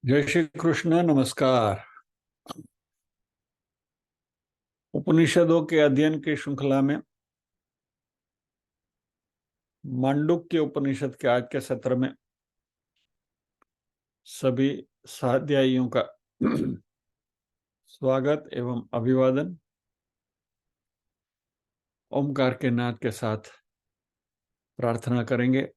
जय श्री कृष्ण। नमस्कार। उपनिषदों के अध्ययन की श्रृंखला में मांडुक्य उपनिषद के आज के सत्र में सभी स्वाध्यायियों का स्वागत एवं अभिवादन। ओमकार के नाद के साथ प्रार्थना करेंगे।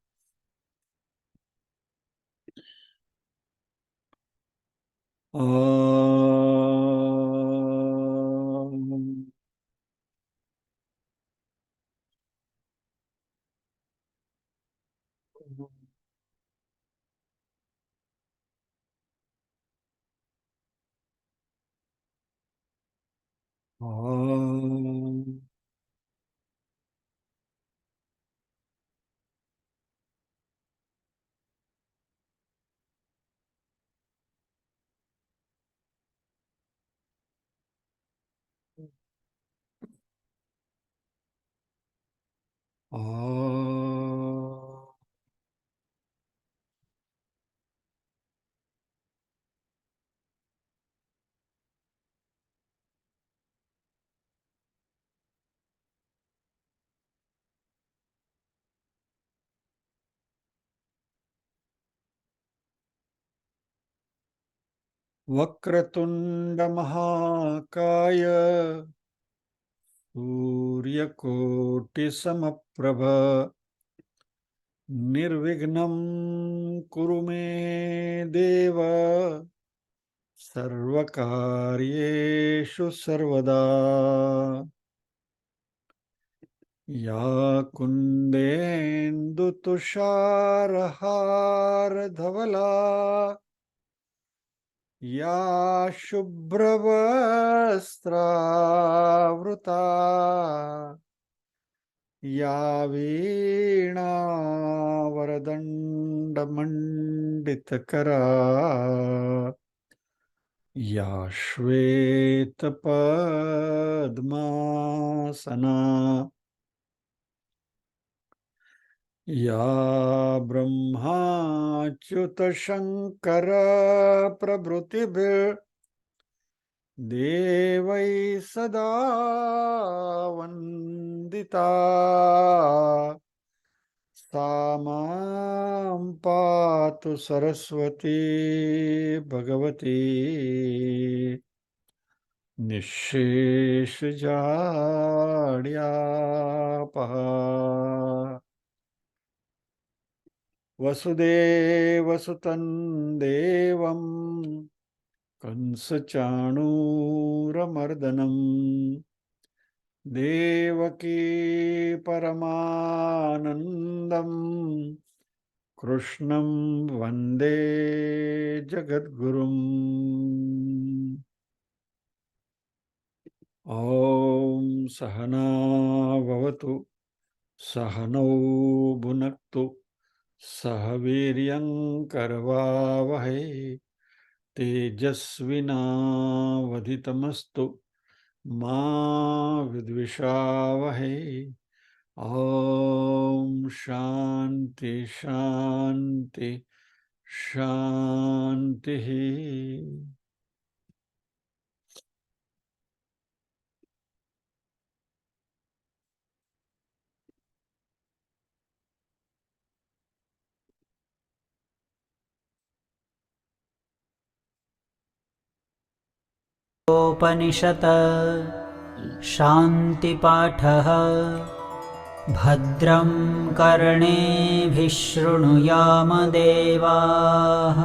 वक्रतुंड महाकाय सूर्यकोटि समप्रभ निर्विघ्नं कुरु मे देव सर्वकार्येषु सर्वदा। या कुन्देन्दुतुषारहारधवला या शुभ्रवस्त्रावृता या वीणावरदण्डमण्डितकरा या श्वेतपद्मासना या ब्रह्माच्युतशङ्कर प्रभृतिभिर्देवैः सदा वन्दिता सा मां पातु सरस्वती भगवती निःशेषजाड्यापः। वसुदेवसुतं देवं कंसचाणूरमर्दनं देवकी परमानन्दं कृष्णं वन्दे जगद्गुरुम्। ॐ सहना भवतु सहनौ भुनक्तु सह वीर्यं करवावहै तेजस्विनावधितमस्तु मा विद्विषावहै। ॐ शान्ति शान्ति शान्तिः। उपनिषत् शान्तिपाठः। भद्रं कर्णेभिः शृणुयाम देवाः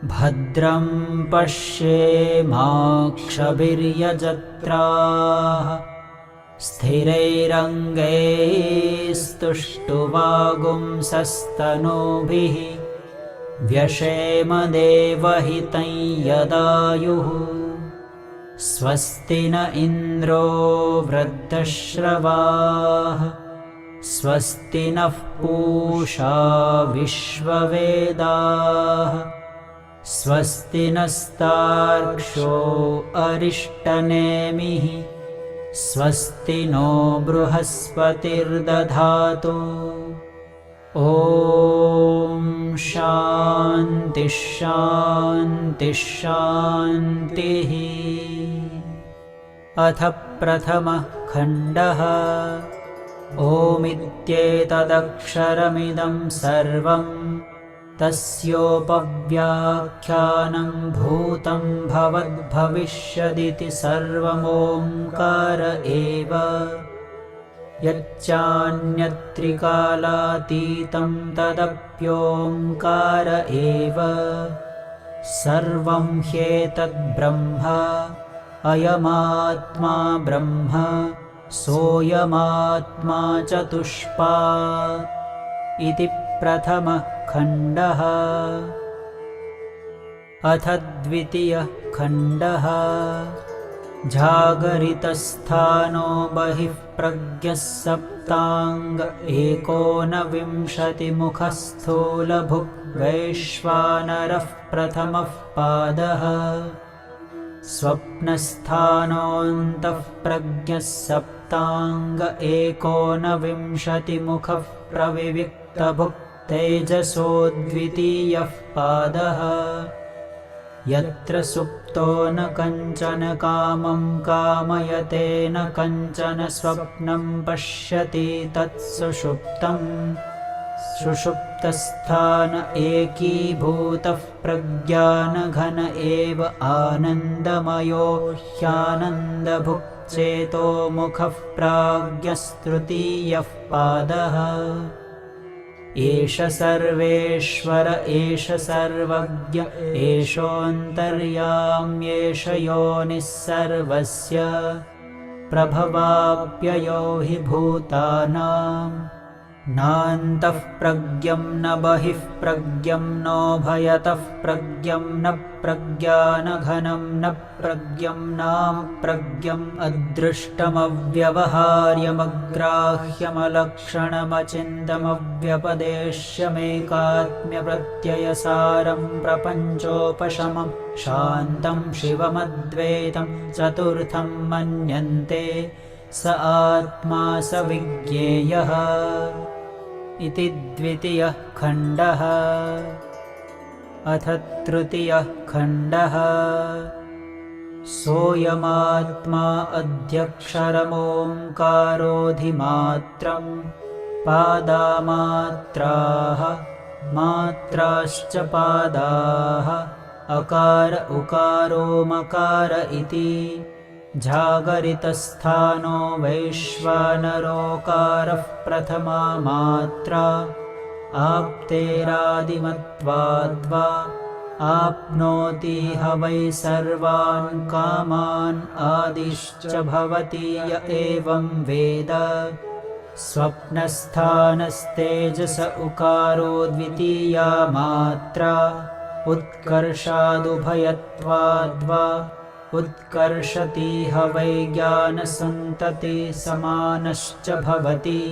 भद्रं पश्येमाक्षभिर्यजत्राः स्थिरैरङ्गैस्तुष्टुवागुंसस्तनूभिः व्यशेम देवहितं यदायुः। स्वस्ति न इन्द्रो वृद्धश्रवाः स्वस्ति नः पूषा विश्ववेदाः स्वस्ति नस्तार्क्ष्यो अरिष्टनेमिः स्वस्ति नो बृहस्पतिर्दधातु। ॐ शान्ति शान्ति शान्ति शान्तिः। अथ प्रथमः खण्डः। ओमित्येतदक्षरमिदं सर्वं तस्योपव्याख्यानं भूतं भवद्भविष्यदिति सर्वमोङ्कार एव। यच्चान्यत्रिकालातीतं तदप्योङ्कार एव। सर्वं ह्येतद्ब्रह्म अयमात्मा ब्रह्म सोऽयमात्मा चतुष्पात् इति प्रथमः खण्डः। अथ द्वितीयः खण्डः। जागरितस्थानो बहिः प्रज्ञः सप्ताङ्ग एकोनविंशतिमुखः स्थूलभुक् वैश्वानरः प्रथमः पादः। स्वप्नस्थानोऽन्तः प्रज्ञः सप्ताङ्ग एकोनविंशतिमुखः प्रविविक्तभुक् तेजसो द्वितीयः पादः। यत्र सुप्तो न कञ्चन कामं कामयते न कञ्चन स्वप्नं पश्यति तत्सुषुप्तम्। सुषुप्तस्थान एकीभूतः प्रज्ञानघन एव आनन्दमयो ह्यानन्दभुक् चेतोमुखः प्राज्ञस्तृतीयः पादः। एष सर्वेश्वर एष सर्वज्ञ एषोऽन्तर्याम्येष योनिः सर्वस्य प्रभवाप्ययो हि भूतानाम्। नान्तः प्रज्ञं न बहिः प्रज्ञं नोभयतः प्रज्ञं न प्रज्ञानघनं न प्रज्ञं नाप्रज्ञम् अदृष्टमव्यवहार्यमग्राह्यमलक्षणमचिन्तमव्यपदेश्यमेकात्म्यप्रत्ययसारं प्रपञ्चोपशमं शान्तं शिवमद्वैतं चतुर्थं मन्यन्ते स आत्मा स विज्ञेयः इति द्वितीयः खण्डः। अथ तृतीयः खण्डः। सोऽयमात्मा अध्यक्षरमोङ्कारोऽधिमात्रं पादामात्राः मात्राश्च पादाः अकार उकारो मकार इति। जागरितस्थानो वैश्वानरोकारः प्रथमा मात्रा आप्तेरादिमत्वाद्वा आप्नोति ह वै सर्वान् कामान् आदिश्च भवति य एवं वेद। स्वप्नस्थानस्तेजस उकारो द्वितीया मात्रा उत्कर्षादुभयत्वाद्वा उत्कर्षतीह वै ज्ञानसन्तति समानश्च भवति।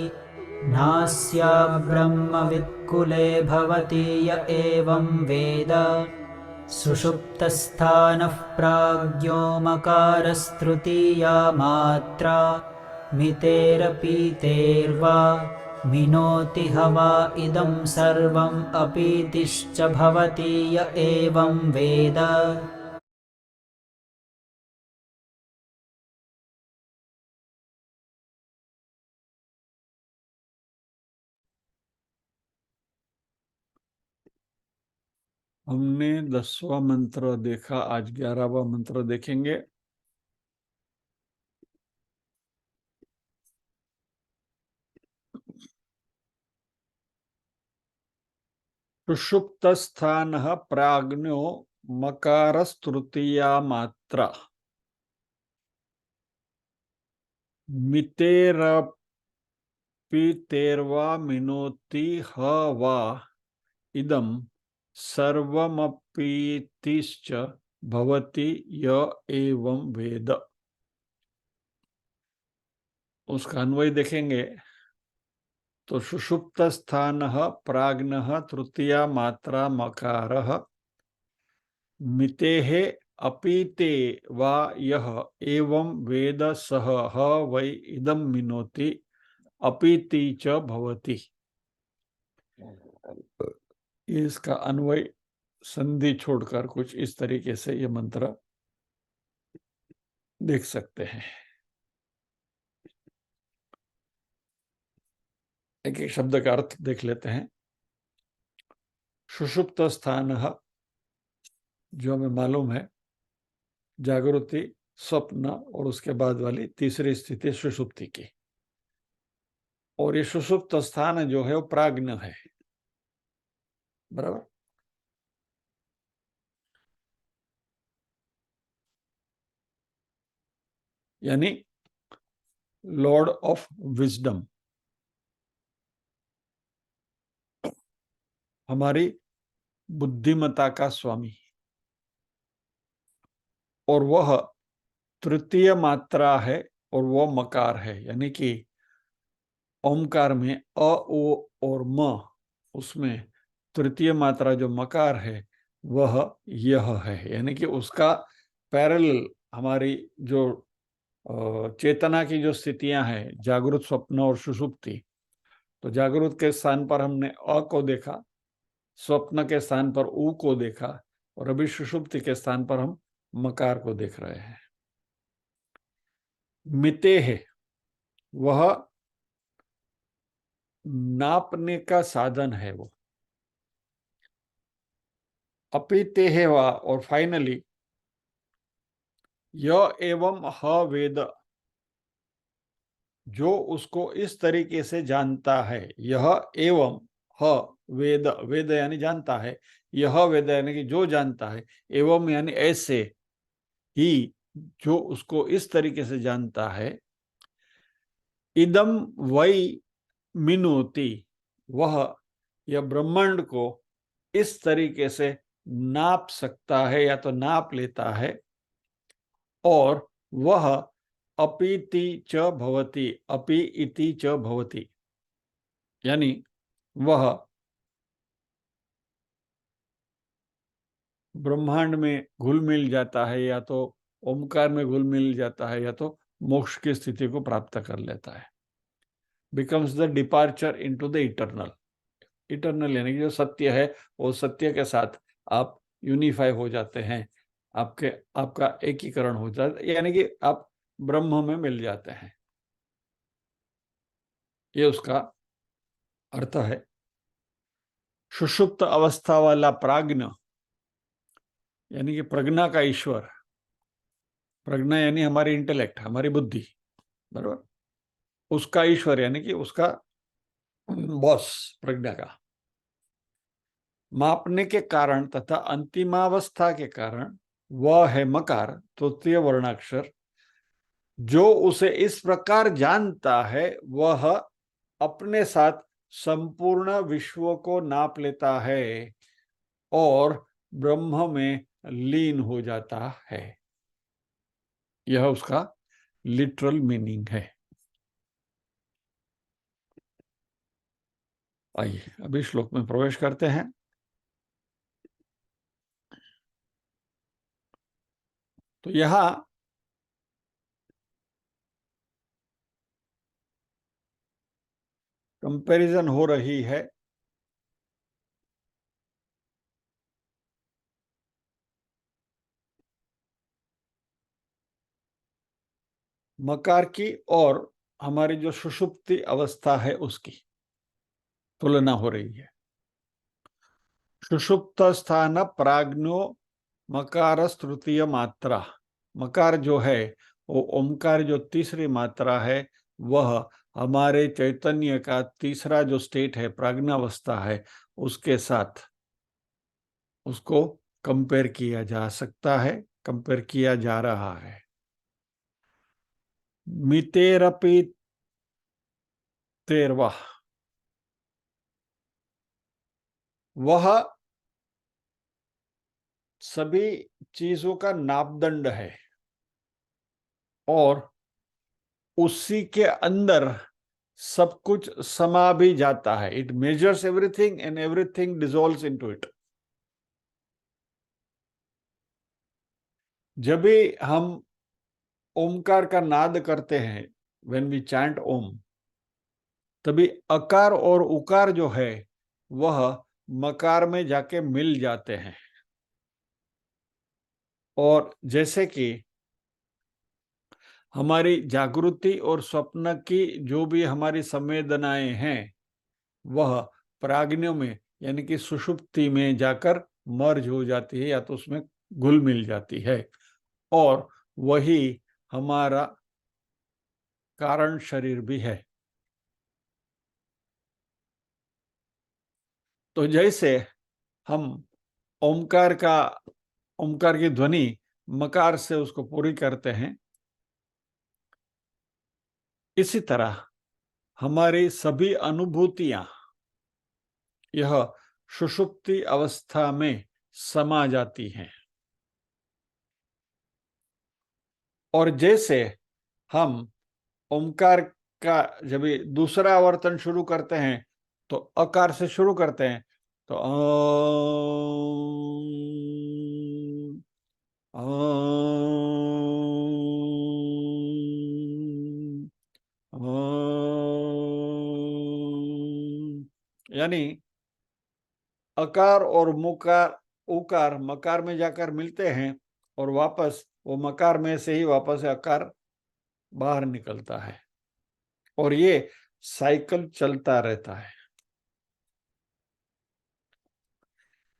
नास्या ब्रह्मवित्कुले भवति य एवं वेद। सुषुप्तस्थानः प्राज्ञो मकारस्तृतीया मात्रा मितेरपीतेर्वा मिनोति ह वा इदं सर्वम् अपीतिश्च भवति य एवं वेद। हमने 10वां मंत्र देखा, आज 11वां मंत्र देखेंगे। सुषुप्तस्थानः प्राज्ञो मकारस्तृतीया मात्रा मितेरपीतेर्वा मिनोति ह वा इदं सर्वमपीतिश्च भवति य एवं वेद। उसका अन्वय देखेंगे तो सुषुप्तस्थानः प्राज्ञः तृतीया मात्रा मकारः मितेः अपीते वा यः एवं वेद सः ह वै इदं मिनोति अपीति च भवति। इसका अन्वय संधि छोड़कर कुछ इस तरीके से ये मंत्र देख सकते हैं। एक एक शब्द का अर्थ देख लेते हैं। सुषुप्त स्थान, जो हमें मालूम है, जागृति, स्वप्न और उसके बाद वाली तीसरी स्थिति सुषुप्ति की। और ये सुषुप्त स्थान जो है वो प्राज्ञ है, बराबर। यानी लॉर्ड ऑफ विजडम, हमारी बुद्धिमता का स्वामी। और वह तृतीय मात्रा है और वह मकार है, यानी कि ओमकार में अ, ओ और म, उसमें तृतीय मात्रा जो मकार है वह यह है। यानी कि उसका पैरेलल हमारी जो चेतना की जो स्थितियां हैं, जागृत, स्वप्न और सुषुप्ति, तो जागृत के स्थान पर हमने अ को देखा, स्वप्न के स्थान पर ऊ को देखा, और अभी सुषुप्ति के स्थान पर हम मकार को देख रहे हैं। मिते है, वह नापने का साधन है वो। अपीते है वह, और फाइनली य एवं ह वेद, जो उसको इस तरीके से जानता है। यह एवं ह वेद, वेद यानी जानता है, यह वेद यानी कि जो जानता है, एवं यानी ऐसे ही जो उसको इस तरीके से जानता है। इदम वै मिनोति, वह यह ब्रह्मांड को इस तरीके से नाप सकता है या तो नाप लेता है। और वह अपीति च भवति, अपि इति च भवति, यानी वह ब्रह्मांड में घुल मिल जाता है, या तो ओमकार में घुल मिल जाता है, या तो मोक्ष की स्थिति को प्राप्त कर लेता है। Becomes the departure into the eternal. Eternal यानी कि जो सत्य है, वो सत्य के साथ आप यूनिफाई हो जाते हैं, आपका एकीकरण हो जाता है, यानी कि आप ब्रह्म में मिल जाते हैं। ये उसका अर्थ है। सुषुप्त अवस्था वाला प्राज्ञ, यानी कि प्रज्ञा का ईश्वर, प्रज्ञा यानी हमारी इंटेलेक्ट, हमारी बुद्धि, बराबर, उसका ईश्वर यानी कि उसका बॉस, प्रज्ञा का, मापने के कारण तथा अंतिमावस्था के कारण वह है मकार, तृतीय वर्णाक्षर, जो उसे इस प्रकार जानता है, वह अपने साथ संपूर्ण विश्व को नाप लेता है और ब्रह्म में लीन हो जाता है। यह उसका लिटरल मीनिंग है। आइए अभी श्लोक में प्रवेश करते हैं। तो यहां कंपैरिजन हो रही है मकार की और हमारी जो सुषुप्ति अवस्था है उसकी तुलना हो रही है। सुषुप्त स्थान प्राज्ञो मकार तृतीय मात्रा, मकार जो है वो ओमकार जो तीसरी मात्रा है, वह हमारे चैतन्य का तीसरा जो स्टेट है, प्राज्ञावस्था है, उसके साथ उसको कंपेयर किया जा सकता है, कंपेयर किया जा रहा है। मितेरपि तेरवा, वह सभी चीजों का नापदंड है और उसी के अंदर सब कुछ समा भी जाता है। It measures everything and everything dissolves into it. जब भी हम ओमकार का नाद करते हैं, व्हेन वी चैंट ओम, तभी अकार और उकार जो है वह मकार में जाके मिल जाते हैं। और जैसे कि हमारी जागृति और स्वप्न की जो भी हमारी संवेदनाएं हैं वह प्राज्ञों में यानी कि सुषुप्ति में जाकर मर्ज हो जाती है या तो उसमें घुल मिल जाती है और वही हमारा कारण शरीर भी है। तो जैसे हम ओमकार की ध्वनि मकार से उसको पूरी करते हैं, इसी तरह हमारी सभी अनुभूतियां यह सुषुप्ति अवस्था में समा जाती हैं। और जैसे हम ओमकार का जब दूसरा आवर्तन शुरू करते हैं तो अकार से शुरू करते हैं, तो यानी अकार और मुकार उकार मकार में जाकर मिलते हैं और वापस वो मकार में से ही वापस अकार बाहर निकलता है और ये साइकिल चलता रहता है।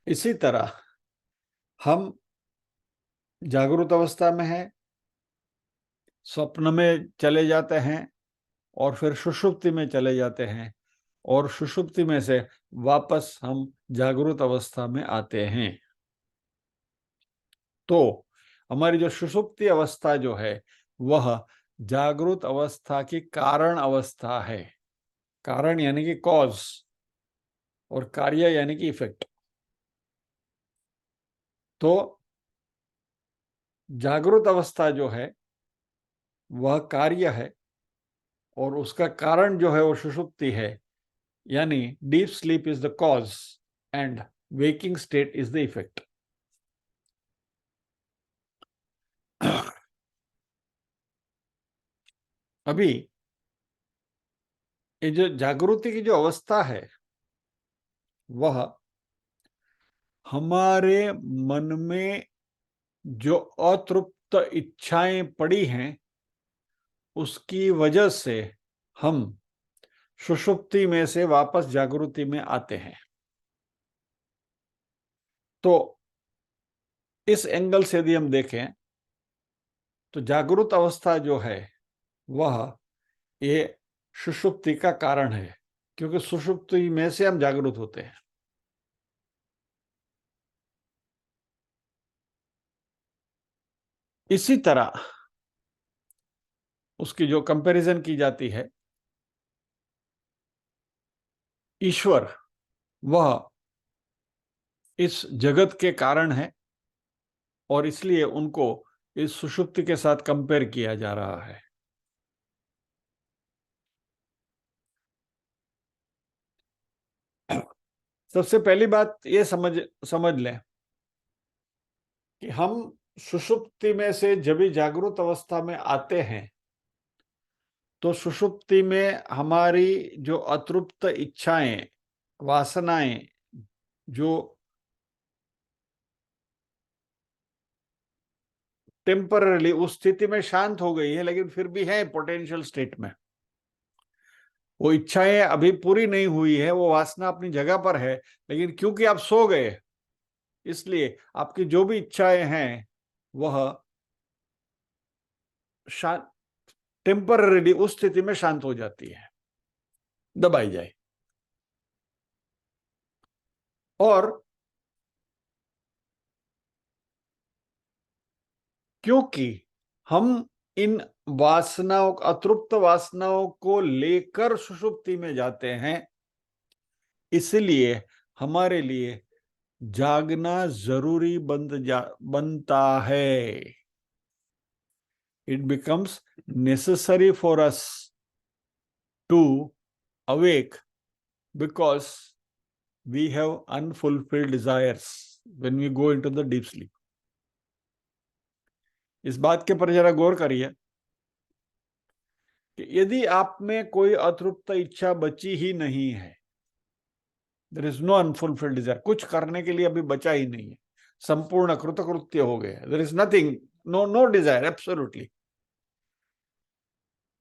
इसी तरह हम जागृत अवस्था में हैं, स्वप्न में चले जाते हैं और फिर सुषुप्ति में चले जाते हैं और सुषुप्ति में से वापस हम जागृत अवस्था में आते हैं। तो हमारी जो सुषुप्ति अवस्था जो है वह जागृत अवस्था की कारण अवस्था है। कारण यानी कि कॉज और कार्य यानी कि इफेक्ट। तो जागृत अवस्था जो है वह कार्य है और उसका कारण जो है वो सुषुप्ति है, यानी deep sleep is the cause and waking state is the effect. अभी ये जो जागृति की जो अवस्था है वह हमारे मन में जो अतृप्त इच्छाएं पड़ी हैं उसकी वजह से हम सुषुप्ति में से वापस जागृति में आते हैं। तो इस एंगल से यदि हम देखें तो जागृत अवस्था जो है वह ये सुषुप्ति का कारण है, क्योंकि सुषुप्ति में से हम जागृत होते हैं। इसी तरह उसकी जो कंपैरिजन की जाती है, ईश्वर वह इस जगत के कारण है और इसलिए उनको इस सुषुप्ति के साथ कंपेयर किया जा रहा है। सबसे पहली बात ये समझ लें कि हम सुषुप्ति में से जब भी जागृत अवस्था में आते हैं तो सुषुप्ति में हमारी जो अतृप्त इच्छाएं वासनाएं जो टेम्पररी उस स्थिति में शांत हो गई है लेकिन फिर भी है पोटेंशियल स्टेट में, वो इच्छाएं अभी पूरी नहीं हुई है, वो वासना अपनी जगह पर है, लेकिन क्योंकि आप सो गए इसलिए आपकी जो भी इच्छाएं हैं वह शांत टेम्पररी उस स्थिति में शांत हो जाती है, दबाई जाए। और क्योंकि हम इन वासनाओं अतृप्त वासनाओं को लेकर सुषुप्ति में जाते हैं, इसलिए हमारे लिए जागना जरूरी बनता है। It becomes necessary for us to awake because we have unfulfilled desires when we go into the deep sleep. इस बात के पर जरा गौर करिए कि यदि आप में कोई अतृप्त इच्छा बची ही नहीं है, there is no unfulfilled desire, कुछ करने के लिए अभी बचा ही नहीं है, संपूर्ण कृतकृत्य हो गए, there is nothing, no desire, absolutely.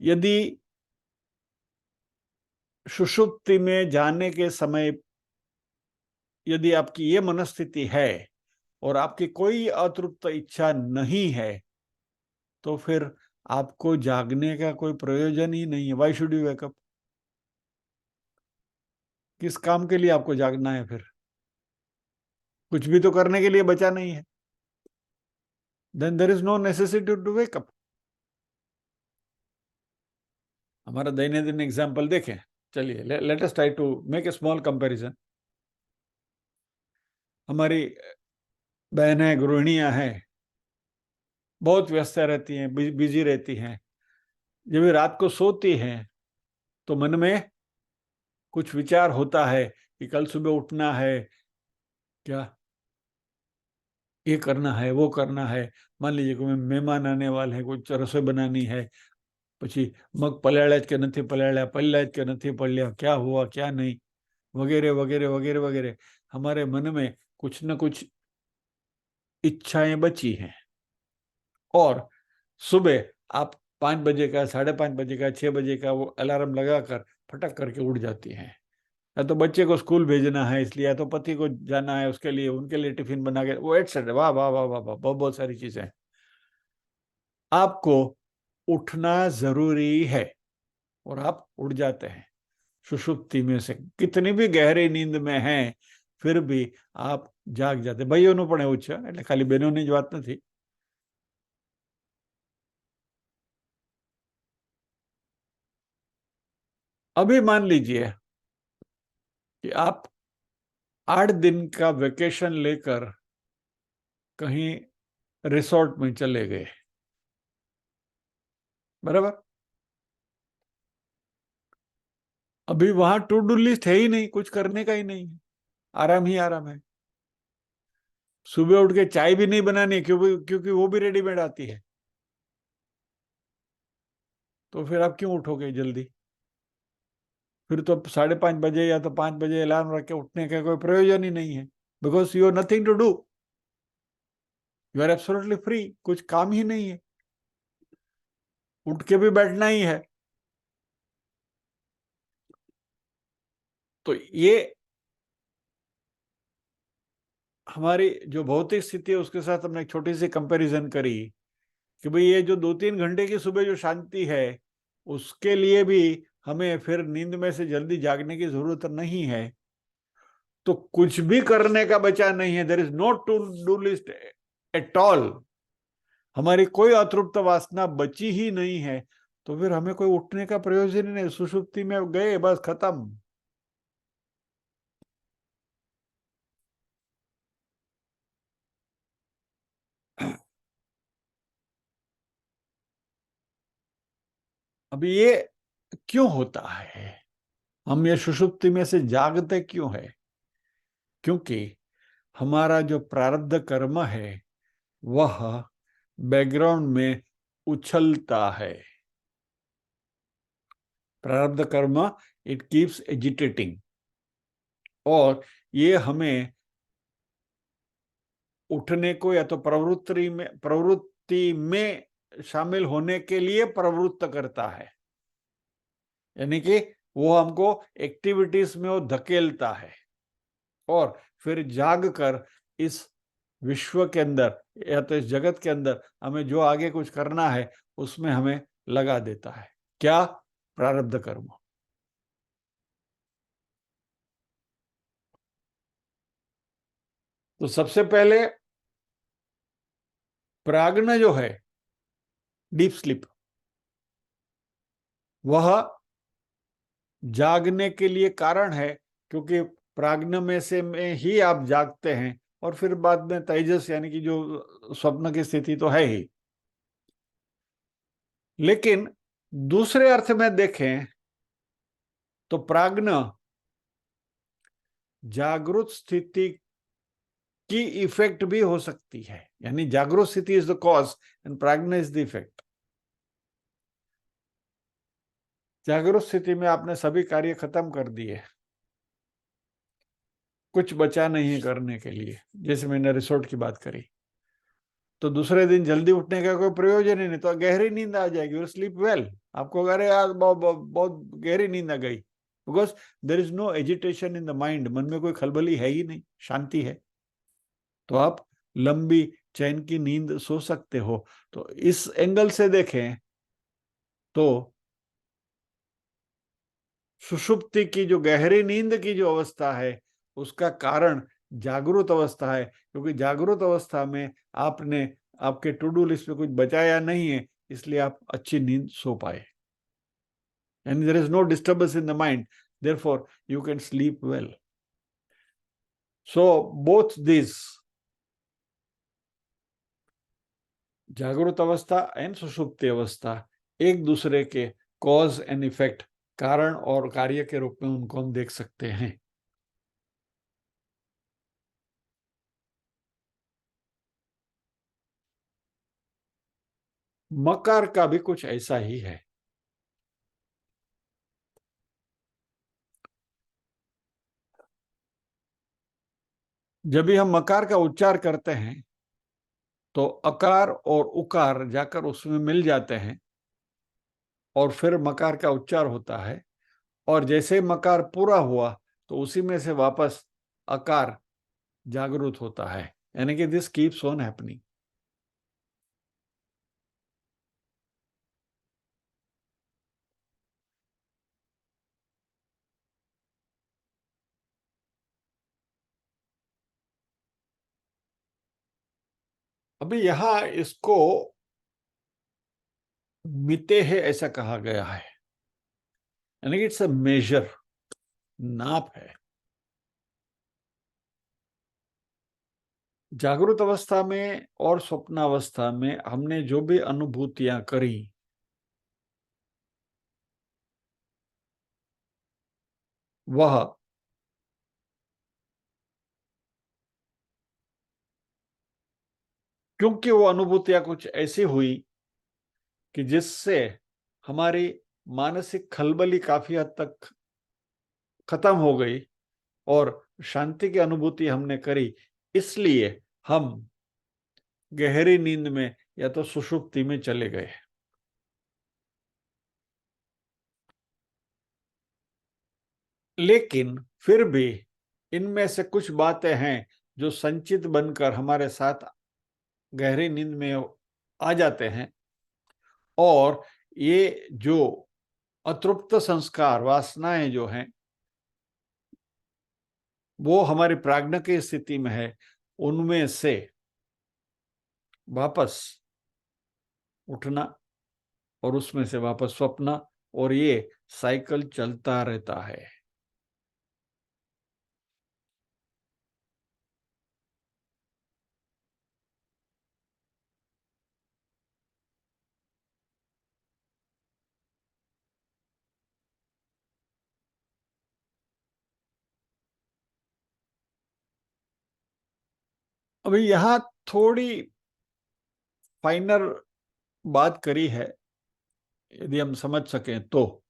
यदि सुषुप्ति में जाने के समय यदि आपकी ये मनस्थिति है और आपकी कोई अतृप्त इच्छा नहीं है, तो फिर आपको जागने का कोई प्रयोजन ही नहीं है। Why should you wake up? किस काम के लिए आपको जागना है? फिर कुछ भी तो करने के लिए बचा नहीं है। Then there is no necessity to wake up. हमारा दैनंदिन एग्जाम्पल देखें, चलिए let us try to make a small comparison. हमारी बहनें गृहिणियां हैं, बहुत व्यस्त रहती हैं, बिजी रहती हैं। जब भी रात को सोती हैं तो मन में कुछ विचार होता है कि कल सुबह उठना है, क्या ये करना है, वो करना है। मान लीजिए कोई मेहमान आने वाले हैं, कुछ रसोई बनानी है, પછી મગ પલાળ્યા જ કે નથી પલાળ્યા, પલ્યા જ કે નથી પલ્યા, क्या हुआ क्या नहीं, वगैरह वगैरह वगैरह वगैरह। हमारे मन में कुछ न कुछ इच्छाएं बची हैं, और सुबह आप 5 बजे का, 5:30 बजे का, 6 बजे का वो अलार्म लगाकर फटक करके उठ जाती हैं। या तो बच्चे को स्कूल भेजना है इसलिए, या तो पति को जाना है उसके लिए, उनके लिए टिफिन बना के, वो एटसेट्रा, वाह वाह वाह वाह वाह, बहुत बहुत सारी चीजें। आपको उठना जरूरी है और आप उठ जाते हैं। सुषुप्ति में से कितनी भी गहरी नींद में हैं, फिर भी आप जाग जाते। ભાઈઓનું પણ એવું છે, એટલે ખાલી બહેનોની જ વાત નથી। अभी मान लीजिए कि आप 8 दिन का वेकेशन लेकर कहीं रिसोर्ट में चले गए, बराबर। अभी वहां टू डू लिस्ट है ही नहीं, कुछ करने का ही नहीं है, आराम ही आराम है। सुबह उठ के चाय भी नहीं बनानी, क्योंकि वो भी रेडीमेड आती है। तो फिर आप क्यों उठोगे जल्दी? फिर तो 5:30 बजे या तो 5 बजे अलार्म रख के उठने का कोई प्रयोजन ही नहीं है, because you are nothing to do, you are absolutely free, कुछ काम ही नहीं है, उठ के भी बैठना ही है। तो ये हमारी जो भौतिक स्थिति है उसके साथ हमने एक छोटी सी कंपैरिजन करी कि भाई ये जो 2-3 घंटे की सुबह जो शांति है, उसके लिए भी हमें फिर नींद में से जल्दी जागने की जरूरत नहीं है। तो कुछ भी करने का बचा नहीं है, there is no to do list at all. हमारी कोई अतृप्त वासना बची ही नहीं है, तो फिर हमें कोई उठने का प्रयोजन ही नहीं। सुषुप्ति में गए, बस खत्म। अभी ये क्यों होता है? हम ये सुषुप्ति में से जागते क्यों है? क्योंकि हमारा जो प्रारब्ध कर्म है वह बैकग्राउंड में उछलता है। प्रारब्ध कर्म इट कीप्स एजिटेटिंग, और ये हमें उठने को या तो प्रवृत्ति में शामिल होने के लिए प्रवृत्त करता है, यानी कि वो हमको एक्टिविटीज में वो धकेलता है, और फिर जाग कर इस विश्व के अंदर या तो इस जगत के अंदर हमें जो आगे कुछ करना है उसमें हमें लगा देता है। क्या? प्रारब्ध कर्म। तो सबसे पहले प्राग्न जो है, डीप स्लीप, वह जागने के लिए कारण है, क्योंकि प्राग्न में ही आप जागते हैं, और फिर बाद में तेजस यानी कि जो स्वप्न की स्थिति तो है ही। लेकिन दूसरे अर्थ में देखें तो प्राग्न जागृत स्थिति की इफेक्ट भी हो सकती है, यानी जागृत स्थिति इज द कॉज एंड प्राग्न इज द इफेक्ट। जागृत स्थिति में आपने सभी कार्य खत्म कर दिए, कुछ बचा नहीं है करने के लिए, जैसे मैंने रिसोर्ट की बात करी, तो दूसरे दिन जल्दी उठने का कोई प्रयोजन ही नहीं, तो गहरी नींद आ जाएगी, और स्लीप वेल। आपको अगर यार बहुत गहरी नींद आ गई, because there is no agitation in the mind, मन में कोई खलबली है ही नहीं, शांति है, तो आप लंबी चैन की नींद सो सकते हो। तो इस एंगल से देखें तो सुषुप्ति की जो गहरी नींद की जो अवस्था है, उसका कारण जागृत अवस्था है, क्योंकि जागृत अवस्था में आपने आपके टू डू लिस्ट में कुछ बचाया नहीं है, इसलिए आप अच्छी नींद सो पाए, and there is no disturbance in the mind, therefore you can sleep well. So both this, जागृत अवस्था एंड सुषुप्ति अवस्था, एक दूसरे के कॉज एंड इफेक्ट, कारण और कार्य के रूप में उनको हम देख सकते हैं। मकार का भी कुछ ऐसा ही है। जब भी हम मकार का उच्चार करते हैं तो अकार और उकार जाकर उसमें मिल जाते हैं, और फिर मकार का उच्चार होता है, और जैसे मकार पूरा हुआ तो उसी में से वापस अकार जागृत होता है, यानी कि दिस कीप्स ऑन हैपनिंग। अभी यहां इसको मिते है ऐसा कहा गया है, यानी कि इट्स अ मेजर, नाप है। जागृत अवस्था में और स्वप्नावस्था में हमने जो भी अनुभूतियां करी, वह क्योंकि वो अनुभूतियां कुछ ऐसी हुई कि जिससे हमारी मानसिक खलबली काफी हद तक खत्म हो गई और शांति की अनुभूति हमने करी, इसलिए हम गहरी नींद में या तो सुषुप्ति में चले गए। लेकिन फिर भी इनमें से कुछ बातें हैं जो संचित बनकर हमारे साथ गहरी नींद में आ जाते हैं, और ये जो अतृप्त संस्कार वासनाएं जो हैं, वो हमारी प्राज्ञ की स्थिति में है, उनमें से वापस उठना और उसमें से वापस स्वप्न, और ये साइकिल चलता रहता है। अभी यहां थोड़ी फाइनल बात करी है, यदि हम समझ सकें तो,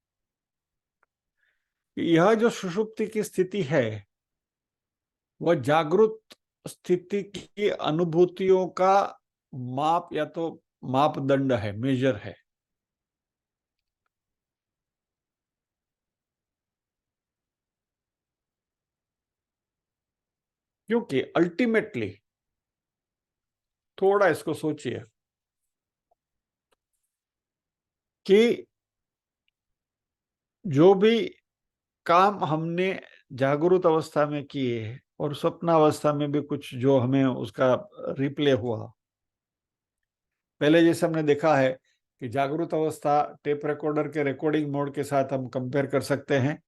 यह जो सुषुप्ति की स्थिति है वह जागृत स्थिति की अनुभूतियों का माप या तो मापदंड है, मेजर है। क्योंकि अल्टीमेटली, थोड़ा इसको सोचिए कि जो भी काम हमने जागृत अवस्था में किए और स्वप्नावस्था में भी कुछ जो हमें उसका रिप्ले हुआ, पहले जैसे हमने देखा है कि जागृत अवस्था टेप रिकॉर्डर के रिकॉर्डिंग मोड के साथ हम कंपेयर कर सकते हैं,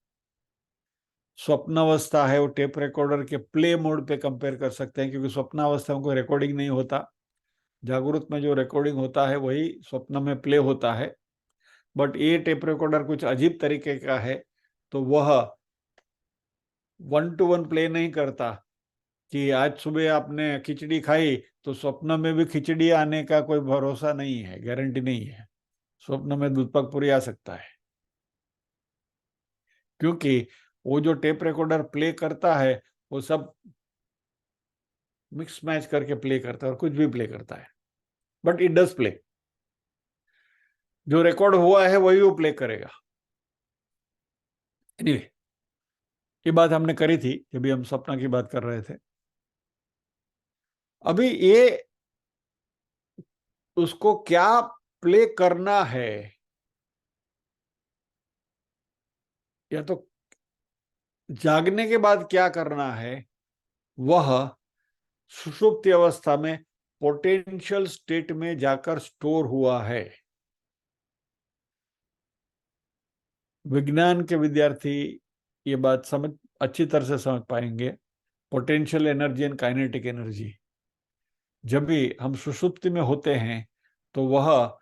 स्वप्नावस्था है वो टेप रिकॉर्डर के प्ले मोड पे कंपेयर कर सकते हैं, क्योंकि स्वप्नावस्था में कोई रिकॉर्डिंग नहीं होता, जागृत में जो रिकॉर्डिंग होता है वही स्वप्न में प्ले होता है। बट ये टेप रिकॉर्डर कुछ अजीब तरीके का है, तो वह 1-to-1 प्ले नहीं करता कि आज सुबह आपने खिचड़ी खाई तो स्वप्न में भी खिचड़ी आने का कोई भरोसा नहीं है, गारंटी नहीं है, स्वप्न में दूध पाक पूरी आ सकता है, क्योंकि वो जो टेप रिकॉर्डर प्ले करता है वो सब मिक्स मैच करके प्ले करता है और कुछ भी प्ले करता है, बट इट डज प्ले। जो रिकॉर्ड हुआ है वही वो प्ले करेगा। एनीवे, ये बात हमने करी थी जब भी हम सपना की बात कर रहे थे। अभी ये उसको क्या प्ले करना है, या तो जागने के बाद क्या करना है, वह सुषुप्ति अवस्था में पोटेंशियल स्टेट में जाकर स्टोर हुआ है। विज्ञान के विद्यार्थी ये बात अच्छी तरह से समझ पाएंगे। Potential energy and kinetic energy, जब भी हम सुषुप्ति में होते हैं तो वह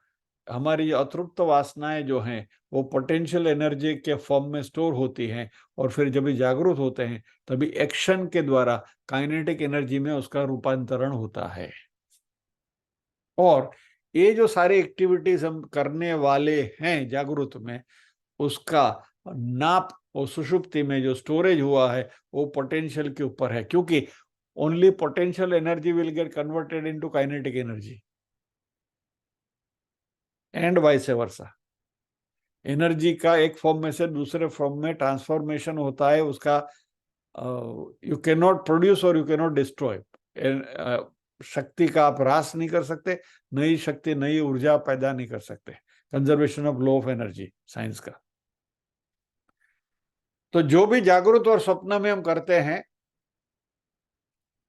हमारी जो अतृप्त वासनाएं जो हैं वो पोटेंशियल एनर्जी के फॉर्म में स्टोर होती हैं, और फिर जब भी जागरूक होते हैं तभी एक्शन के द्वारा काइनेटिक एनर्जी में उसका रूपांतरण होता है। और ये जो सारी एक्टिविटीज हम करने वाले हैं जागरूक में, उसका नाप और सुषुप्ति में जो स्टोरेज हुआ है वो पोटेंशियल के ऊपर है, क्योंकि only potential energy will get converted into kinetic energy and vice versa. Energy का एक फॉर्म में से दूसरे फॉर्म में ट्रांसफॉर्मेशन होता है, उसका यू कैन नॉट प्रोड्यूस और यू कैन नॉट डिस्ट्रॉय। शक्ति का आप ह्रास नहीं कर सकते, नई शक्ति नई ऊर्जा पैदा नहीं कर सकते। Conservation of law of energy science का। तो जो भी जागरूक और स्वप्न में हम करते हैं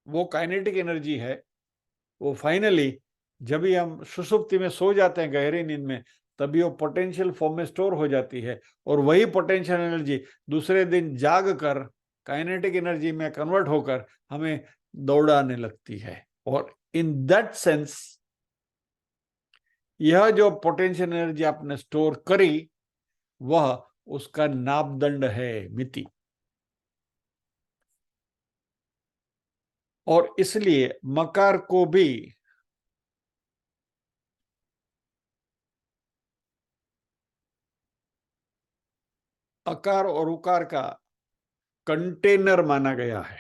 वो काइनेटिक एनर्जी है। वो फाइनली जब भी हम सुसुप्ति में सो जाते हैं गहरी नींद में, तभी वो पोटेंशियल फॉर्म में स्टोर हो जाती है, और वही पोटेंशियल एनर्जी दूसरे दिन जाग कर काइनेटिक एनर्जी में कन्वर्ट होकर हमें दौड़ाने लगती है। और इन दैट सेंस यह जो पोटेंशियल एनर्जी आपने स्टोर करी वह उसका नापदंड है, मिति। और इसलिए मकार को भी अकार और उकार का कंटेनर माना गया है।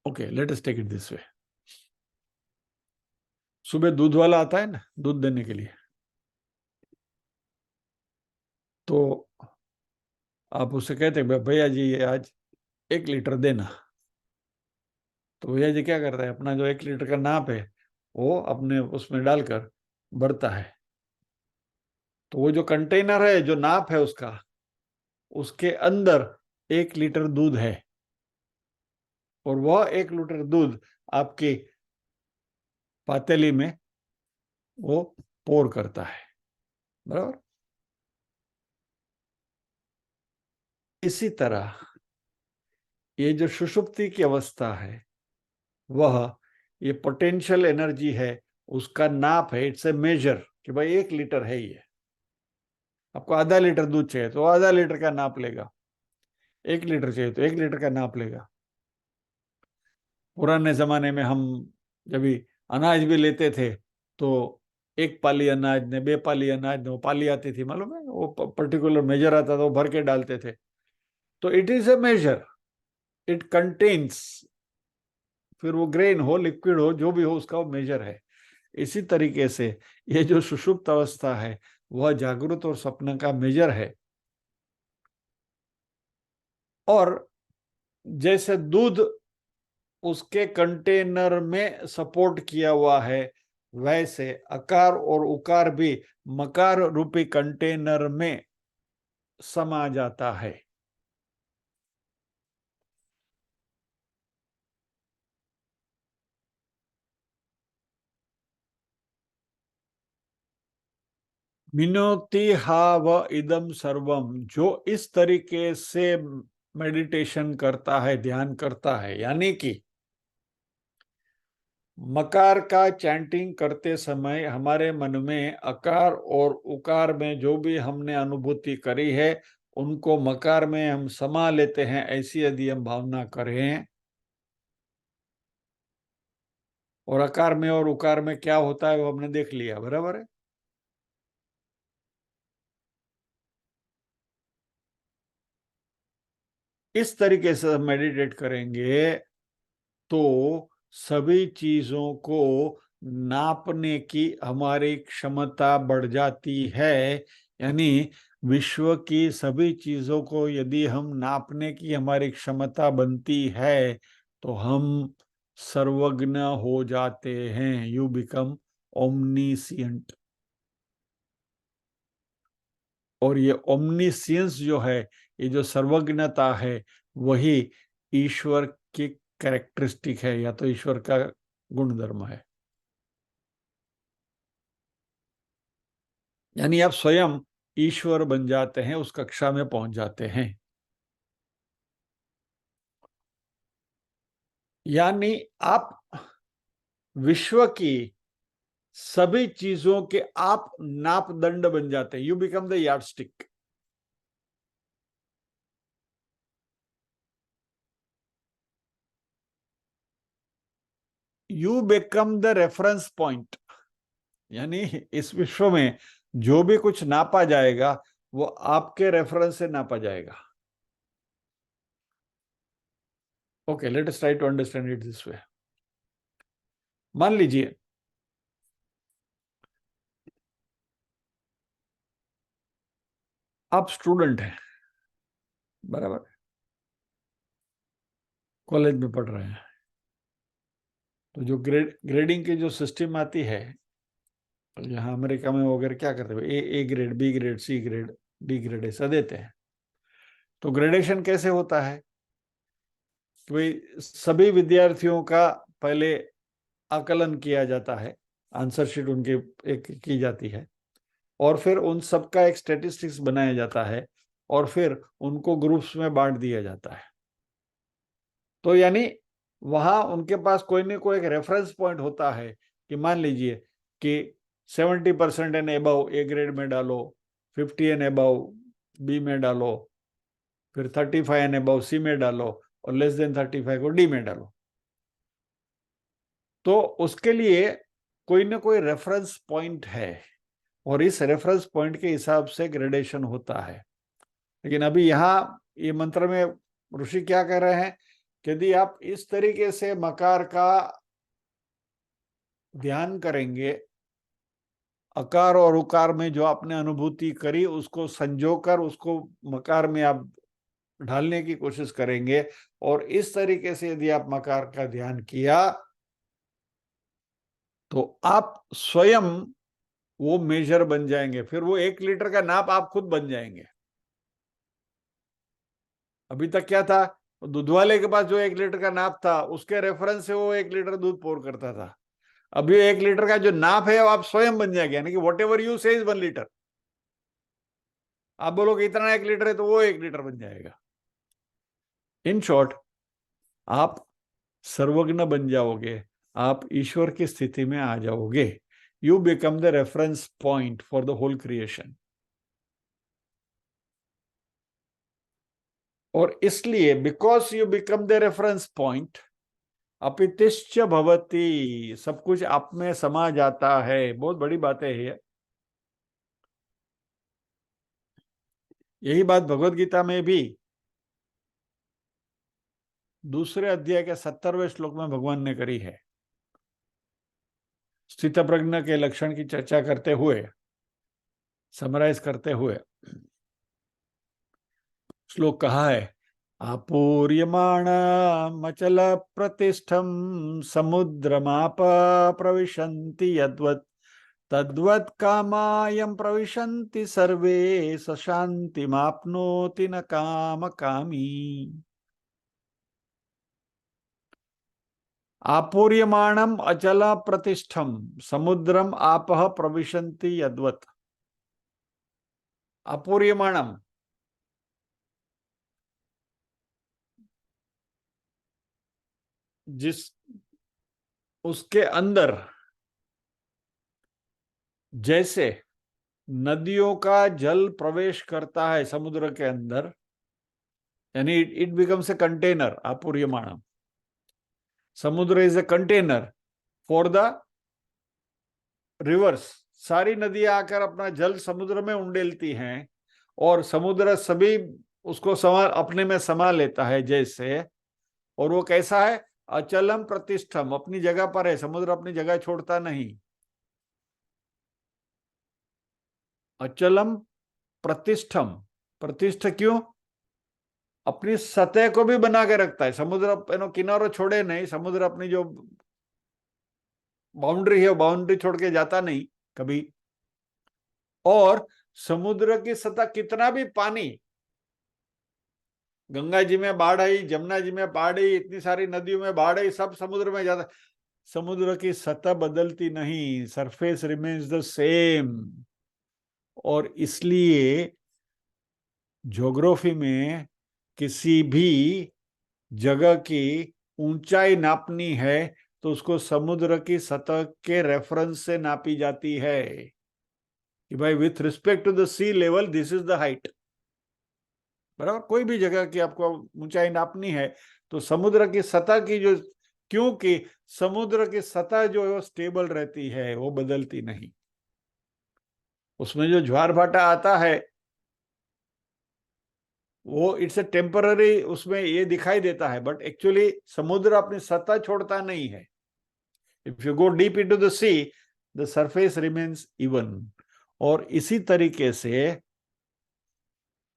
Okay, let us take it this way. सुबह दूध वाला आता है ना दूध देने के लिए, तो आप उससे कहते हैं भैया जी ये आज 1 लीटर देना। तो भैया जी क्या करता है, अपना जो 1 लीटर का नाप है वो अपने उसमें डालकर भरता है। तो वो जो कंटेनर है, जो नाप है उसका, उसके अंदर 1 लीटर दूध है, और वह 1 लीटर दूध आपकी पातेली में वो पोर करता है, बराबर। इसी तरह ये जो सुषुप्ति की अवस्था है वह ये पोटेंशियल एनर्जी है, उसका नाप है, इट्स ए मेजर कि भाई 1 लीटर है ये। आपको आधा लीटर दूध चाहिए तो आधा लीटर का नाप लेगा, 1 लीटर चाहिए तो 1 लीटर का नाप लेगा। पुराने जमाने में हम जब भी अनाज भी लेते थे तो 1 पाली अनाज ने 2 पाली अनाज ने, वो पाली आती थी मालूम है, वो पर्टिकुलर मेजर आता था, वो भर के डालते थे। तो it is a measure, it contains, फिर वो ग्रेन हो लिक्विड हो जो भी हो उसका वो मेजर है। इसी तरीके से ये जो सुषुप्त अवस्था है वह जागृत और स्वप्न का मेजर है। और जैसे दूध उसके कंटेनर में सपोर्ट किया हुआ है, वैसे अकार और उकार भी मकार रूपी कंटेनर में समा जाता है। मिनोति हाव इदम सर्वम, जो इस तरीके से मेडिटेशन करता है, ध्यान करता है, यानी कि मकार का चैंटिंग करते समय हमारे मन में अकार और उकार में जो भी हमने अनुभूति करी है उनको मकार में हम समा लेते हैं, ऐसी यदि हम भावना करें। और अकार में और उकार में क्या होता है वो हमने देख लिया, बराबर है। इस तरीके से मेडिटेट करेंगे तो सभी चीजों को नापने की हमारी क्षमता बढ़ जाती है। यानी विश्व की सभी चीजों को यदि हम नापने की हमारी क्षमता बनती है तो हम सर्वज्ञ हो जाते हैं। You become omniscient. और ये ओमनीसियंस जो है, ये जो सर्वज्ञता है, वही ईश्वर की कैरेक्टरिस्टिक है, या तो ईश्वर का गुणधर्म है। यानी आप स्वयं ईश्वर बन जाते हैं, उस कक्षा में पहुंच जाते हैं। यानी आप विश्व की सभी चीजों के आप नापदंड बन जाते हैं। You become the yardstick. You become the reference point. यानी इस विश्व में जो भी कुछ नापा जाएगा वो आपके रेफरेंस से नापा जाएगा। Okay, let us try to understand it this way. मान लीजिए आप स्टूडेंट हैं, बराबर, कॉलेज में पढ़ रहे हैं। तो जो ग्रेडिंग की जो सिस्टम आती है, यहाँ अमेरिका में वगैरह क्या करते हैं, A grade, B grade, C grade, D grade, ऐसा देते हैं। तो ग्रेडेशन कैसे होता है कि भाई सभी विद्यार्थियों का पहले आकलन किया जाता है, आंसर शीट उनकी एक की जाती है, और फिर उन सबका एक स्टेटिस्टिक्स बनाया जाता है, और फिर उनको ग्रुप्स में बांट दिया जाता है। तो यानी वहां उनके पास कोई न कोई एक रेफरेंस पॉइंट होता है कि मान लीजिए कि 70% एंड एबव ए ग्रेड में डालो, 50 एंड एबव बी में डालो, फिर 35 एंड एबव सी में डालो, और लेस देन 35 को डी में डालो। तो उसके लिए कोई ना कोई रेफरेंस पॉइंट है, और इस रेफरेंस पॉइंट के हिसाब से ग्रेडेशन होता है। लेकिन अभी यहाँ ये मंत्र में ऋषि क्या कह रहे हैं कि यदि आप इस तरीके से मकार का ध्यान करेंगे, अकार और उकार में जो आपने अनुभूति करी उसको संजोकर उसको मकार में आप ढालने की कोशिश करेंगे, और इस तरीके से यदि आप मकार का ध्यान किया तो आप स्वयं वो मेजर बन जाएंगे। फिर वो 1 लीटर का नाप आप खुद बन जाएंगे। अभी तक क्या था, दूध वाले के पास जो 1 लीटर का नाप था उसके रेफरेंस से वो 1 लीटर दूध पोर करता था। अभी 1 लीटर का जो नाप है वो आप स्वयं बन जाएंगे, यानी कि वॉट एवर यू से इज 1 लीटर। आप बोलोगे इतना 1 लीटर है तो वो 1 लीटर बन जाएगा। इन शॉर्ट, आप सर्वज्ञ बन जाओगे, आप ईश्वर की स्थिति में आ जाओगे। You become the reference point for the whole creation. और इसलिए because you become the reference point, अपितिश्च भवति, सब कुछ आप में समा जाता है। बहुत बड़ी बात है ये। यही बात भगवत गीता में भी दूसरे अध्याय के 70वें श्लोक में भगवान ने करी है। स्थित प्रज्ञ के लक्षण की चर्चा करते हुए, समराइज करते हुए श्लोक कहा है, आपूर्यमाणमचल प्रतिष्ठम समुद्रमाप प्रविशन्ति यद्वत् तद्वत् कामायं प्रविशन्ति सर्वे स शान्तिमाप्नोति न काम कामी। आपूर्यमाणम अचल प्रतिष्ठम समुद्रम आपः प्रविशन्ति यद्वत्। आपूर्यमाणम, जिस उसके अंदर जैसे नदियों का जल प्रवेश करता है समुद्र के अंदर, यानी इट बिकम्स ए कंटेनर। आपूर्यमाणम, समुद्र is a container for the reverse. सारी नदियां आकर अपना जल समुद्र में उंडेलती हैं, और समुद्र सभी उसको समा अपने में समा लेता है जैसे। और वो कैसा है? अचलम प्रतिष्ठम, अपनी जगह पर है, समुद्र अपनी जगह छोड़ता नहीं। अचलम प्रतिष्ठम, प्रतिष्ठ क्यों? अपनी सतह को भी बना के रखता है समुद्र, किनारों छोड़े नहीं, समुद्र अपनी जो बाउंड्री है वो बाउंड्री छोड़ के जाता नहीं कभी। और समुद्र की सतह कितना भी पानी, गंगा जी में बाढ़ आई, जमुना जी में बाढ़ आई, इतनी सारी नदियों में बाढ़ आई, सब समुद्र में जाता, समुद्र की सतह बदलती नहीं, सरफेस रिमेन्स द सेम। और इसलिए ज्योग्राफी में किसी भी जगह की ऊंचाई नापनी है तो उसको समुद्र की सतह के रेफरेंस से नापी जाती है कि भाई with respect to the sea level this is the height. बराबर, कोई भी जगह की आपको ऊंचाई नापनी है तो समुद्र की सतह की जो, क्योंकि समुद्र की सतह जो है वो स्टेबल रहती है, वो बदलती नहीं। उसमें जो ज्वार भाटा आता है वो इट्स ए टेम्पररी, उसमें ये दिखाई देता है, बट एक्चुअली समुद्र अपनी सतह छोड़ता नहीं है। If you go deep into the sea, the surface remains even. और इसी तरीके से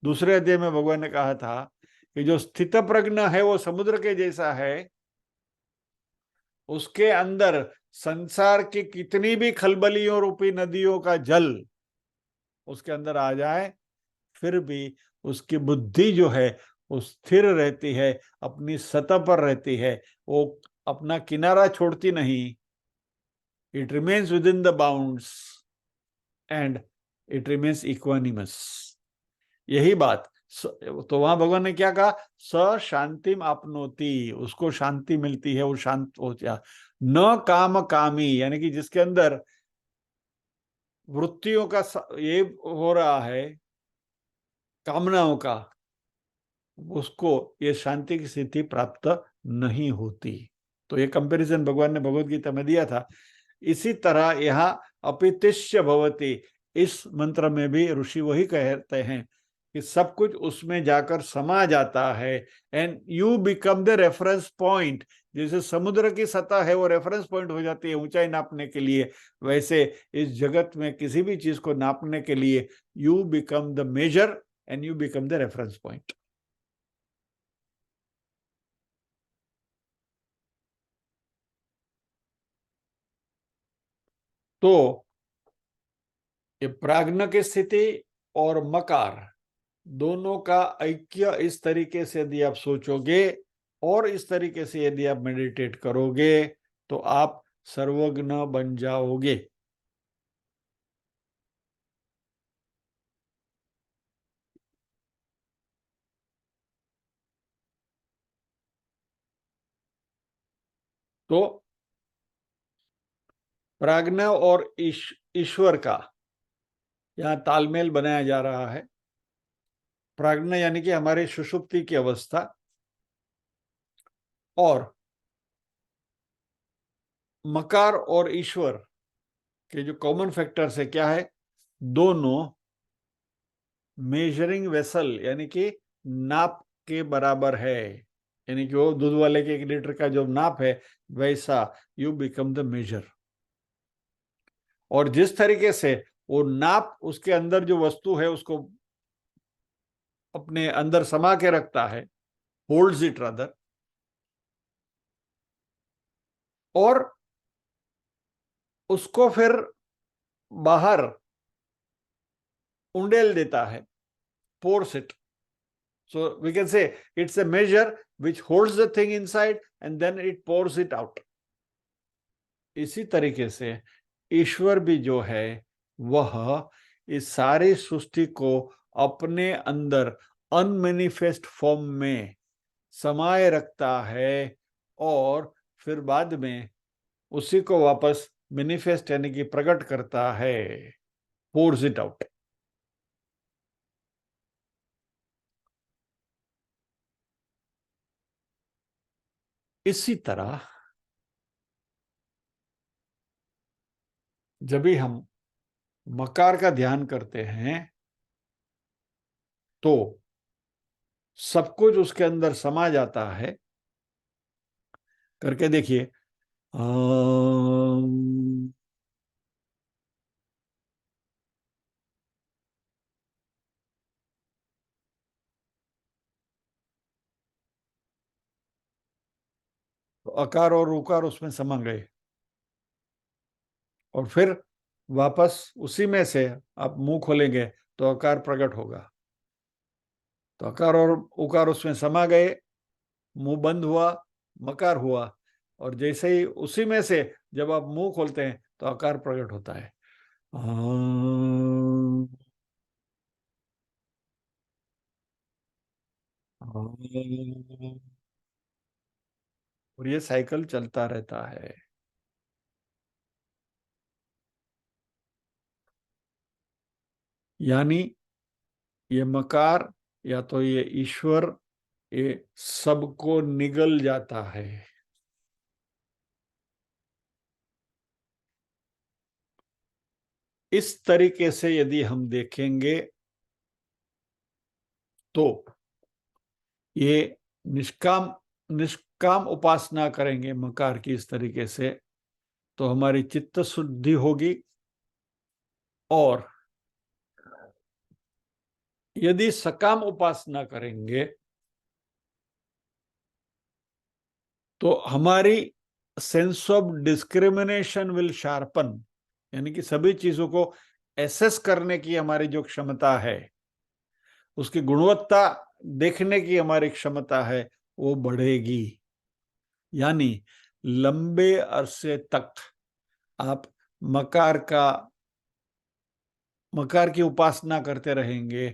दूसरे अध्याय में भगवान ने कहा था कि जो स्थित प्रज्ञ है वो समुद्र के जैसा है, उसके अंदर संसार की कितनी भी खलबलियों रूपी नदियों का जल उसके अंदर आ जाए, फिर भी उसकी बुद्धि जो है वो स्थिर रहती है, अपनी सतह पर रहती है, वो अपना किनारा छोड़ती नहीं। It remains with in the bounds and it remains equanimous. यही बात, तो वहां भगवान ने क्या कहा? स शांतिम आपनोति, उसको शांति मिलती है, वो शांत हो जा। न काम कामी, यानी कि जिसके अंदर वृत्तियों का ये हो रहा है, कामनाओं का, उसको ये शांति की स्थिति प्राप्त नहीं होती। तो ये कंपैरिजन भगवान ने भगवत गीता में दिया था। इसी तरह यहाँ अपितिश्य भवति, इस मंत्र में भी ऋषि वही कहते हैं कि सब कुछ उसमें जाकर समा जाता है and you become the reference point. जैसे समुद्र की सतह है वो रेफरेंस पॉइंट हो जाती है ऊंचाई नापने के लिए, वैसे इस जगत में किसी भी चीज को नापने के लिए you become the measure and you become the reference point. तो ये प्राज्ञ की स्थिति और मकार दोनों का ऐक्य इस तरीके से यदि आप सोचोगे और इस तरीके से यदि आप मेडिटेट करोगे तो आप सर्वज्ञ बन जाओगे। तो प्राज्ञ और ईश्वर का यहाँ तालमेल बनाया जा रहा है। प्राज्ञ यानी कि हमारी सुषुप्ति की अवस्था, और मकार और ईश्वर के जो कॉमन फैक्टर्स है क्या है? दोनों मेजरिंग वेसल, यानी कि नाप के बराबर है। यानी कि वो दूध वाले के 1 लीटर का जो नाप है वैसा यू बिकम द मेजर। और जिस तरीके से वो नाप उसके अंदर जो वस्तु है उसको अपने अंदर समा के रखता है, होल्ड्स इट रादर, और उसको फिर बाहर उंडेल देता है, pours it. So we can say it's a measure which holds the thing inside and then it pours it out. इसी तरीके से ईश्वर भी जो है वह इस सारी सृष्टि को अपने अंदर अनमेनिफेस्ट फॉर्म में समाये रखता है और फिर बाद में उसी को वापस मैनिफेस्ट यानी कि प्रकट करता है, पोर्स इट आउट। इसी तरह जब भी हम मकार का ध्यान करते हैं तो सब कुछ उसके अंदर समा जाता है। करके देखिए, तो अकार और उकार उसमें समा गए, और फिर वापस उसी में से आप मुंह खोलेंगे तो अकार प्रकट होगा। तो अकार और उकार उसमें समा गए, मुंह बंद हुआ, मकार हुआ, और जैसे ही उसी में से जब आप मुंह खोलते हैं तो आकार प्रकट होता है। और ये साइकिल चलता रहता है। यानी ये मकार या तो ये ईश्वर, ये सबको निगल जाता है। इस तरीके से यदि हम देखेंगे तो ये निष्काम निष्काम उपासना करेंगे मकार की इस तरीके से, तो हमारी चित्त शुद्धि होगी। और यदि सकाम उपासना करेंगे तो हमारी sense of discrimination will sharpen, यानी कि सभी चीजों को एसेस करने की हमारी जो क्षमता है, उसकी गुणवत्ता देखने की हमारी क्षमता है, वो बढ़ेगी। यानी लंबे अरसे तक आप मकार का मकार की उपासना करते रहेंगे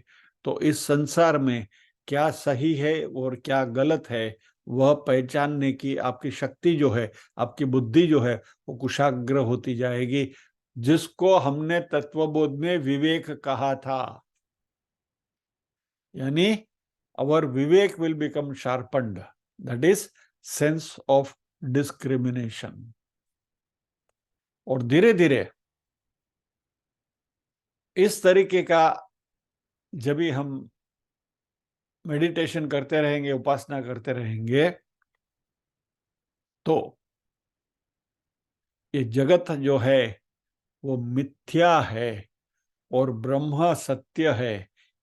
तो इस संसार में क्या सही है और क्या गलत है वह पहचानने की आपकी शक्ति जो है, आपकी बुद्धि जो है, वो कुशाग्र होती जाएगी, जिसको हमने तत्वबोध में विवेक कहा था। यानी our vivek will become sharpened, that is sense of discrimination। और धीरे धीरे इस तरीके का जब भी हम मेडिटेशन करते रहेंगे, उपासना करते रहेंगे, तो ये जगत जो है वो मिथ्या है और ब्रह्म सत्य है।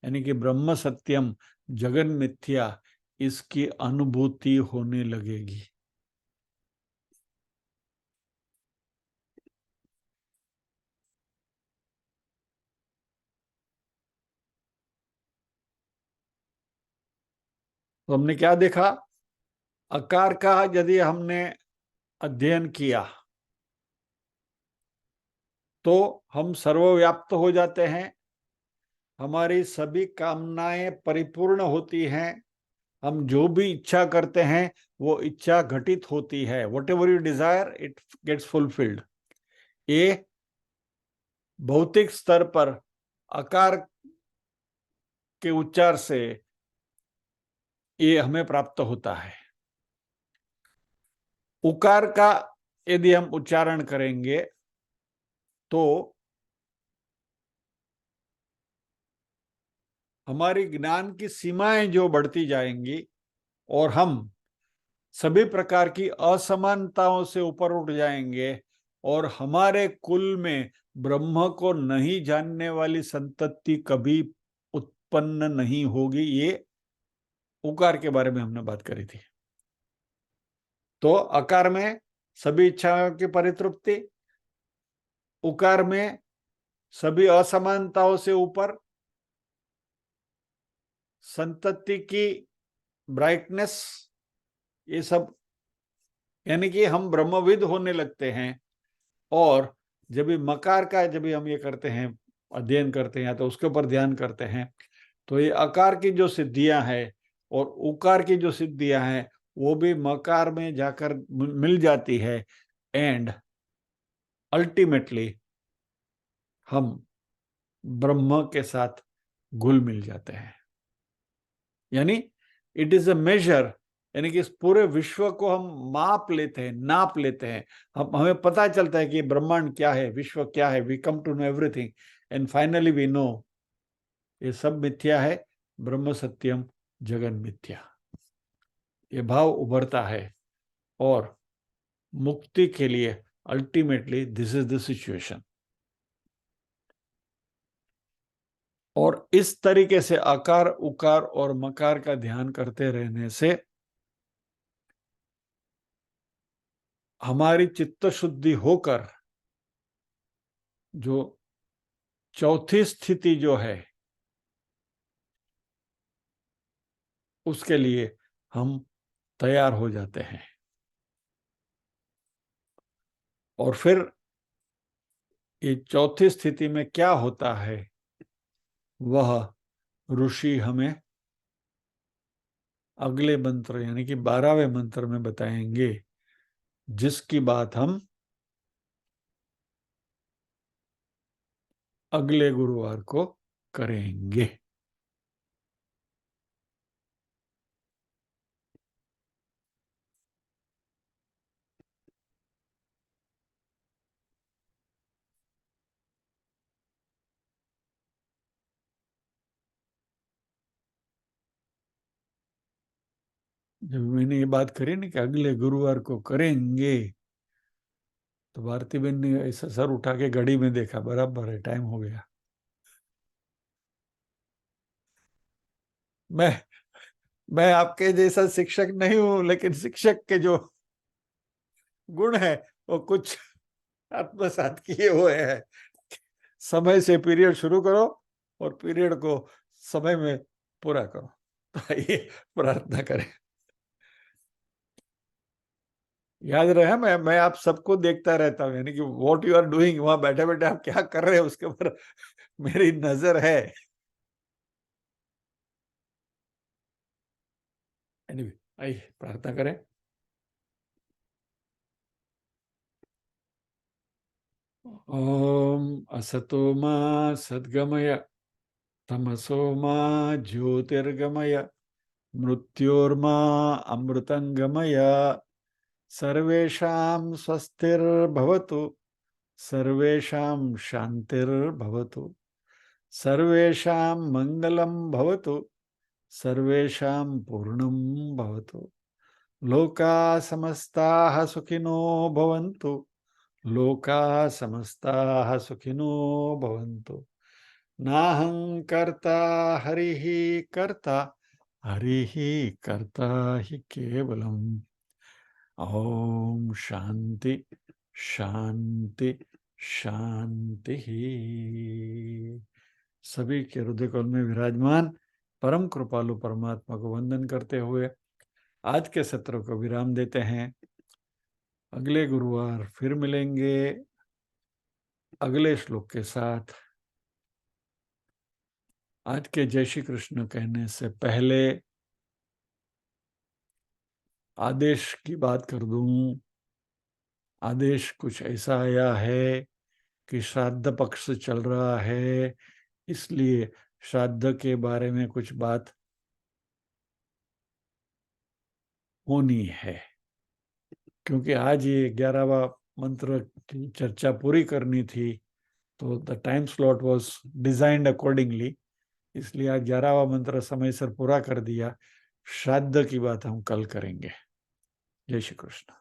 यानी कि ब्रह्म सत्यम जगन मिथ्या, इसकी अनुभूति होने लगेगी। तो हमने क्या देखा, आकार का यदि हमने अध्ययन किया तो हम सर्वव्याप्त हो जाते हैं, हमारी सभी कामनाएं परिपूर्ण होती हैं, हम जो भी इच्छा करते हैं वो इच्छा घटित होती है। Whatever you desire it gets fulfilled. ये भौतिक स्तर पर आकार के उच्चार से ये हमें प्राप्त होता है। उकार का यदि हम उच्चारण करेंगे तो हमारी ज्ञान की सीमाएं जो बढ़ती जाएंगी और हम सभी प्रकार की असमानताओं से ऊपर उठ जाएंगे, और हमारे कुल में ब्रह्म को नहीं जानने वाली संतति कभी उत्पन्न नहीं होगी। ये उकार के बारे में हमने बात करी थी। तो अकार में सभी इच्छाओं की परितृप्ति, उकार में सभी असमानताओं से ऊपर, संतति की ब्राइटनेस, ये सब, यानी कि हम ब्रह्मविद होने लगते हैं। और जब भी मकार का जब भी हम ये करते हैं, अध्ययन करते हैं तो उसके ऊपर ध्यान करते हैं, तो ये आकार की जो सिद्धियां हैं और उकार की जो सिद्धियां हैं वो भी मकार में जाकर मिल जाती है, एंड अल्टीमेटली हम ब्रह्म के साथ घुल मिल जाते हैं। यानी इट इज अ मेजर, यानी कि इस पूरे विश्व को हम माप लेते हैं, नाप लेते हैं, हमें पता चलता है कि ब्रह्मांड क्या है, विश्व क्या है। We come to know everything and finally we know ये सब मिथ्या है, ब्रह्म सत्यम जगन मिथ्या, ये भाव उभरता है और मुक्ति के लिए ultimately this is the situation. और इस तरीके से आकार उकार और मकार का ध्यान करते रहने से हमारी चित्त शुद्धि होकर जो चौथी स्थिति जो है उसके लिए हम तैयार हो जाते हैं। और फिर ये चौथी स्थिति में क्या होता है वह ऋषि हमें अगले मंत्र यानी कि 12वें मंत्र में बताएंगे, जिसकी बात हम अगले गुरुवार को करेंगे। जब मैंने ये बात करी ना कि अगले गुरुवार को करेंगे, तो भारती बहन ने ऐसा सर उठा के घड़ी में देखा, बराबर है, टाइम हो गया। मैं आपके जैसा शिक्षक नहीं हूं, लेकिन शिक्षक के जो गुण है वो कुछ आत्मसात किए हुए हैं। समय से पीरियड शुरू करो और पीरियड को समय में पूरा करो। तो ये प्रार्थना करें। याद रहे, मैं आप सबको देखता रहता हूँ, यानी कि व्हाट यू आर डूइंग, वहां बैठे बैठे आप क्या कर रहे हैं उसके ऊपर मेरी नजर है। एनीवे, आइए प्रार्थना करें। ओम असतो मा सद्गमय, तमसो मा ज्योतिर्गमय, मृत्योर्मा अमृतंगमय, सर्वेषां स्वस्तिर्भवतु, सर्वेषां शांतिर्भवतु, सर्वेषां मंगलं भवतु, सर्वेषां पूर्णं भवतु, लोका समस्ताः सुखिनो भवन्तु, लोका समस्ताः सुखिनो भवन्तु। नाहं कर्ता हरिः कर्ता, हरिः कर्ता हि केवलम्। ओम शांति शांति शांति। सभी के हृदय कमल में विराजमान परम कृपालु परमात्मा को वंदन करते हुए आज के सत्र को विराम देते हैं। अगले गुरुवार फिर मिलेंगे अगले श्लोक के साथ। आज के जय श्री कृष्ण कहने से पहले आदेश की बात कर दूं। आदेश कुछ ऐसा आया है कि श्राद्ध पक्ष चल रहा है, इसलिए श्राद्ध के बारे में कुछ बात होनी है। क्योंकि आज ये 11वां मंत्र की चर्चा पूरी करनी थी, तो the time slot was designed accordingly, इसलिए आज 11वां मंत्र समय से पूरा कर दिया। श्राद्ध की बात हम कल करेंगे। जय श्री कृष्ण।